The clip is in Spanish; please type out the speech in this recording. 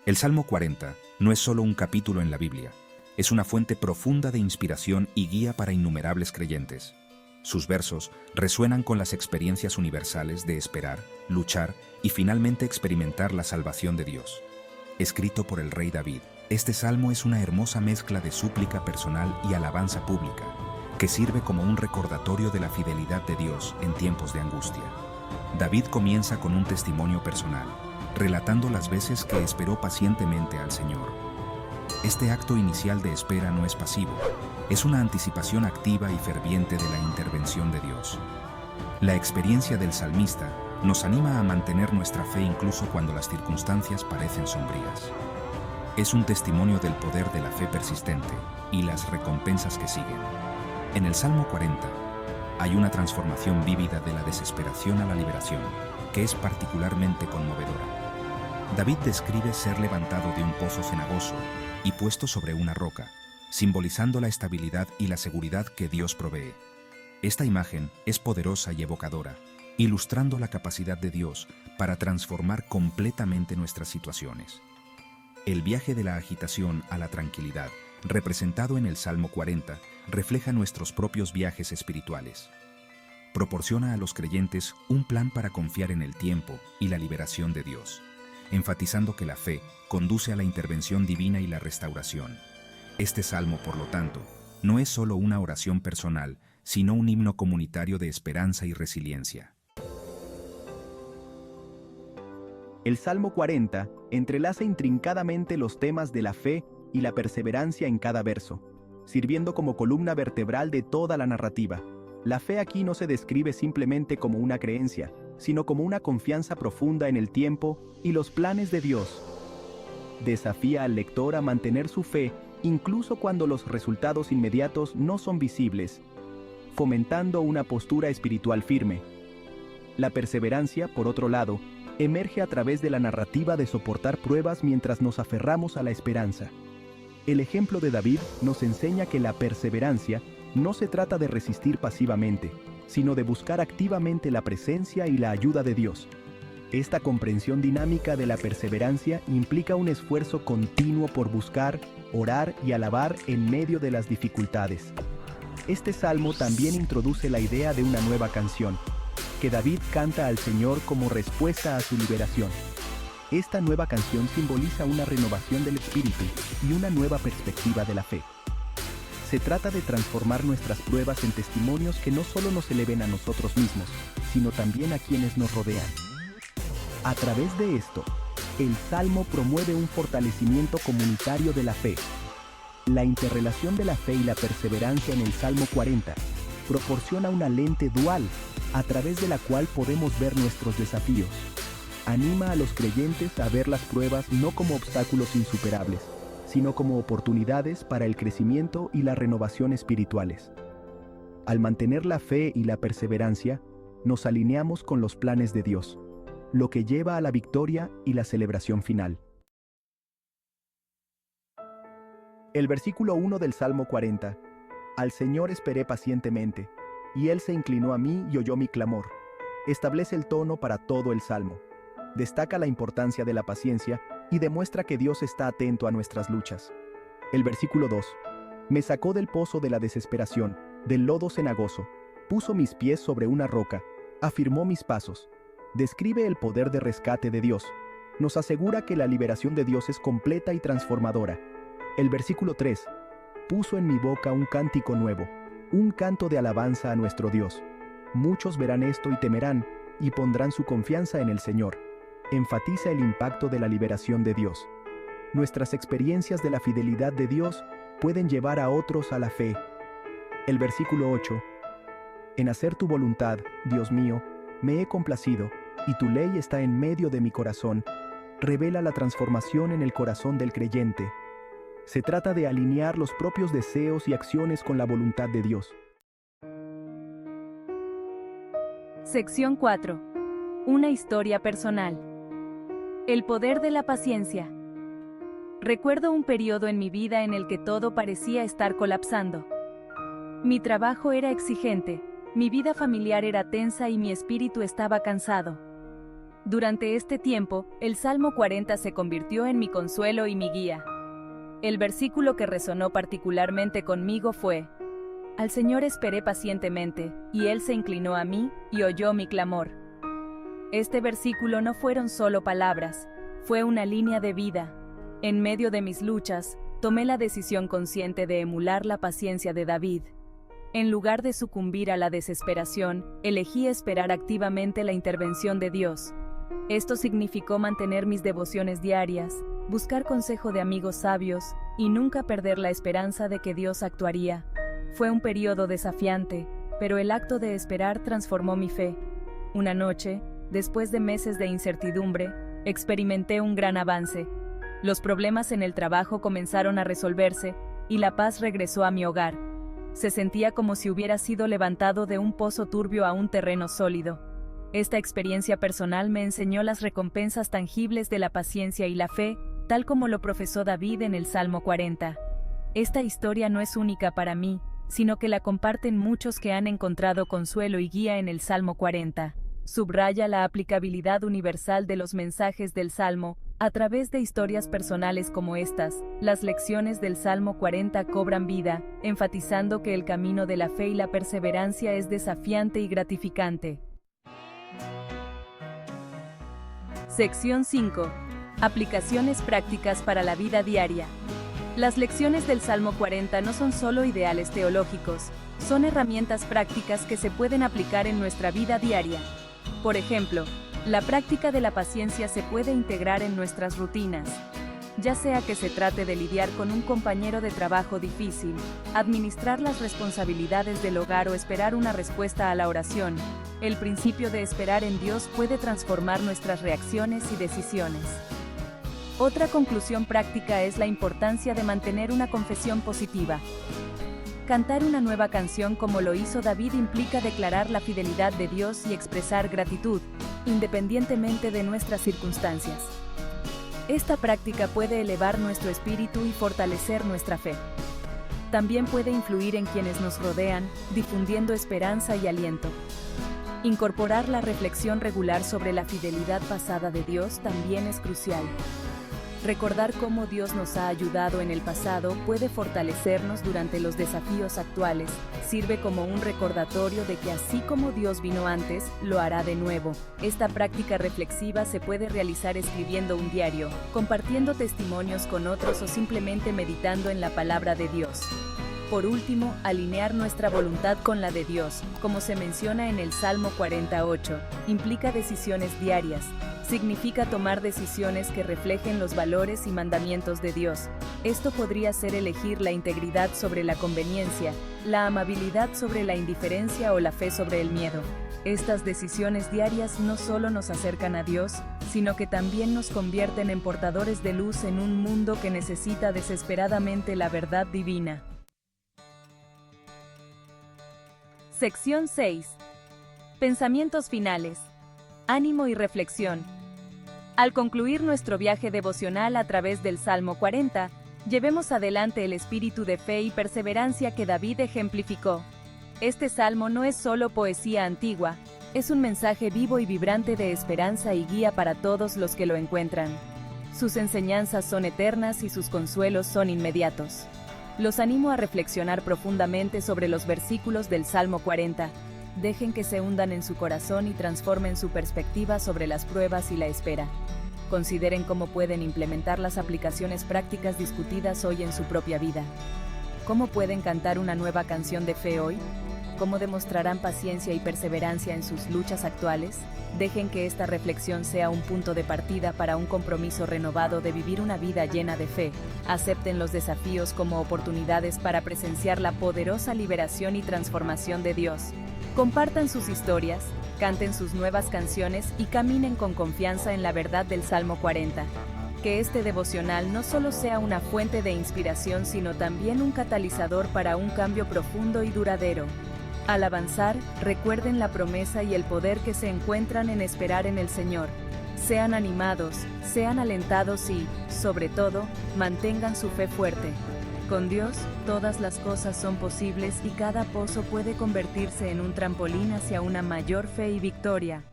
El Salmo 40 no es solo un capítulo en la Biblia, es una fuente profunda de inspiración y guía para innumerables creyentes. Sus versos resuenan con las experiencias universales de esperar, luchar y finalmente experimentar la salvación de Dios. Escrito por el rey David, este salmo es una hermosa mezcla de súplica personal y alabanza pública, que sirve como un recordatorio de la fidelidad de Dios en tiempos de angustia. David comienza con un testimonio personal, relatando las veces que esperó pacientemente al Señor. Este acto inicial de espera no es pasivo, es una anticipación activa y ferviente de la intervención de Dios. La experiencia del salmista nos anima a mantener nuestra fe incluso cuando las circunstancias parecen sombrías. Es un testimonio del poder de la fe persistente y las recompensas que siguen. En el Salmo 40 hay una transformación vívida de la desesperación a la liberación, que es particularmente conmovedora. David describe ser levantado de un pozo cenagoso y puesto sobre una roca, simbolizando la estabilidad y la seguridad que Dios provee. Esta imagen es poderosa y evocadora, ilustrando la capacidad de Dios para transformar completamente nuestras situaciones. El viaje de la agitación a la tranquilidad, representado en el Salmo 40, refleja nuestros propios viajes espirituales. Proporciona a los creyentes un plan para confiar en el tiempo y la liberación de Dios, enfatizando que la fe conduce a la intervención divina y la restauración. Este salmo, por lo tanto, no es solo una oración personal, sino un himno comunitario de esperanza y resiliencia. El Salmo 40 entrelaza intrincadamente los temas de la fe y la perseverancia en cada verso, sirviendo como columna vertebral de toda la narrativa. La fe aquí no se describe simplemente como una creencia, sino como una confianza profunda en el tiempo y los planes de Dios. Desafía al lector a mantener su fe incluso cuando los resultados inmediatos no son visibles, fomentando una postura espiritual firme. La perseverancia, por otro lado, emerge a través de la narrativa de soportar pruebas mientras nos aferramos a la esperanza. El ejemplo de David nos enseña que la perseverancia no se trata de resistir pasivamente, sino de buscar activamente la presencia y la ayuda de Dios. Esta comprensión dinámica de la perseverancia implica un esfuerzo continuo por buscar, orar y alabar en medio de las dificultades. Este salmo también introduce la idea de una nueva canción, que David canta al Señor como respuesta a su liberación. Esta nueva canción simboliza una renovación del espíritu y una nueva perspectiva de la fe. Se trata de transformar nuestras pruebas en testimonios que no solo nos eleven a nosotros mismos, sino también a quienes nos rodean. A través de esto, el Salmo promueve un fortalecimiento comunitario de la fe. La interrelación de la fe y la perseverancia en el Salmo 40 proporciona una lente dual a través de la cual podemos ver nuestros desafíos. Anima a los creyentes a ver las pruebas no como obstáculos insuperables, sino como oportunidades para el crecimiento y la renovación espirituales. Al mantener la fe y la perseverancia, nos alineamos con los planes de Dios, lo que lleva a la victoria y la celebración final. El versículo 1 del Salmo 40. Al Señor esperé pacientemente, y Él se inclinó a mí y oyó mi clamor. Establece el tono para todo el Salmo. Destaca la importancia de la paciencia y demuestra que Dios está atento a nuestras luchas. El versículo 2. Me sacó del pozo de la desesperación, del lodo cenagoso, puso mis pies sobre una roca, afirmó mis pasos. Describe el poder de rescate de Dios. Nos asegura que la liberación de Dios es completa y transformadora. El versículo 3. Puso en mi boca un cántico nuevo, un canto de alabanza a nuestro Dios. Muchos verán esto y temerán, y pondrán su confianza en el Señor. Enfatiza el impacto de la liberación de Dios. Nuestras experiencias de la fidelidad de Dios pueden llevar a otros a la fe. El versículo 8. En hacer tu voluntad, Dios mío, me he complacido, y tu ley está en medio de mi corazón. Revela la transformación en el corazón del creyente. Se trata de alinear los propios deseos y acciones con la voluntad de Dios. Sección 4. Una historia personal. El poder de la paciencia. Recuerdo un periodo en mi vida en el que todo parecía estar colapsando. Mi trabajo era exigente, mi vida familiar era tensa y mi espíritu estaba cansado. Durante este tiempo, el Salmo 40 se convirtió en mi consuelo y mi guía. El versículo que resonó particularmente conmigo fue: Al Señor esperé pacientemente, y Él se inclinó a mí, y oyó mi clamor. Este versículo no fueron solo palabras, fue una línea de vida. En medio de mis luchas, tomé la decisión consciente de emular la paciencia de David. En lugar de sucumbir a la desesperación, elegí esperar activamente la intervención de Dios. Esto significó mantener mis devociones diarias, buscar consejo de amigos sabios, y nunca perder la esperanza de que Dios actuaría. Fue un periodo desafiante, pero el acto de esperar transformó mi fe. Una noche, después de meses de incertidumbre, experimenté un gran avance. Los problemas en el trabajo comenzaron a resolverse, y la paz regresó a mi hogar. Se sentía como si hubiera sido levantado de un pozo turbio a un terreno sólido. Esta experiencia personal me enseñó las recompensas tangibles de la paciencia y la fe, tal como lo profesó David en el Salmo 40. Esta historia no es única para mí, sino que la comparten muchos que han encontrado consuelo y guía en el Salmo 40. Subraya la aplicabilidad universal de los mensajes del Salmo. A través de historias personales como estas, las lecciones del Salmo 40 cobran vida, enfatizando que el camino de la fe y la perseverancia es desafiante y gratificante. Sección 5. Aplicaciones prácticas para la vida diaria. Las lecciones del Salmo 40 no son solo ideales teológicos, son herramientas prácticas que se pueden aplicar en nuestra vida diaria. Por ejemplo, la práctica de la paciencia se puede integrar en nuestras rutinas. Ya sea que se trate de lidiar con un compañero de trabajo difícil, administrar las responsabilidades del hogar o esperar una respuesta a la oración, el principio de esperar en Dios puede transformar nuestras reacciones y decisiones. Otra conclusión práctica es la importancia de mantener una confesión positiva. Cantar una nueva canción como lo hizo David implica declarar la fidelidad de Dios y expresar gratitud, independientemente de nuestras circunstancias. Esta práctica puede elevar nuestro espíritu y fortalecer nuestra fe. También puede influir en quienes nos rodean, difundiendo esperanza y aliento. Incorporar la reflexión regular sobre la fidelidad pasada de Dios también es crucial. Recordar cómo Dios nos ha ayudado en el pasado puede fortalecernos durante los desafíos actuales, sirve como un recordatorio de que así como Dios vino antes, lo hará de nuevo. Esta práctica reflexiva se puede realizar escribiendo un diario, compartiendo testimonios con otros o simplemente meditando en la palabra de Dios. Por último, alinear nuestra voluntad con la de Dios, como se menciona en el Salmo 48, implica decisiones diarias. Significa tomar decisiones que reflejen los valores y mandamientos de Dios. Esto podría ser elegir la integridad sobre la conveniencia, la amabilidad sobre la indiferencia o la fe sobre el miedo. Estas decisiones diarias no solo nos acercan a Dios, sino que también nos convierten en portadores de luz en un mundo que necesita desesperadamente la verdad divina. Sección 6. Pensamientos finales. Ánimo y reflexión. Al concluir nuestro viaje devocional a través del Salmo 40, llevemos adelante el espíritu de fe y perseverancia que David ejemplificó. Este salmo no es solo poesía antigua, es un mensaje vivo y vibrante de esperanza y guía para todos los que lo encuentran. Sus enseñanzas son eternas y sus consuelos son inmediatos. Los animo a reflexionar profundamente sobre los versículos del Salmo 40. Dejen que se hundan en su corazón y transformen su perspectiva sobre las pruebas y la espera. Consideren cómo pueden implementar las aplicaciones prácticas discutidas hoy en su propia vida. ¿Cómo pueden cantar una nueva canción de fe hoy? ¿Cómo demostrarán paciencia y perseverancia en sus luchas actuales? Dejen que esta reflexión sea un punto de partida para un compromiso renovado de vivir una vida llena de fe. Acepten los desafíos como oportunidades para presenciar la poderosa liberación y transformación de Dios. Compartan sus historias, canten sus nuevas canciones y caminen con confianza en la verdad del Salmo 40. Que este devocional no solo sea una fuente de inspiración, sino también un catalizador para un cambio profundo y duradero. Al avanzar, recuerden la promesa y el poder que se encuentran en esperar en el Señor. Sean animados, sean alentados y, sobre todo, mantengan su fe fuerte. Con Dios, todas las cosas son posibles y cada pozo puede convertirse en un trampolín hacia una mayor fe y victoria.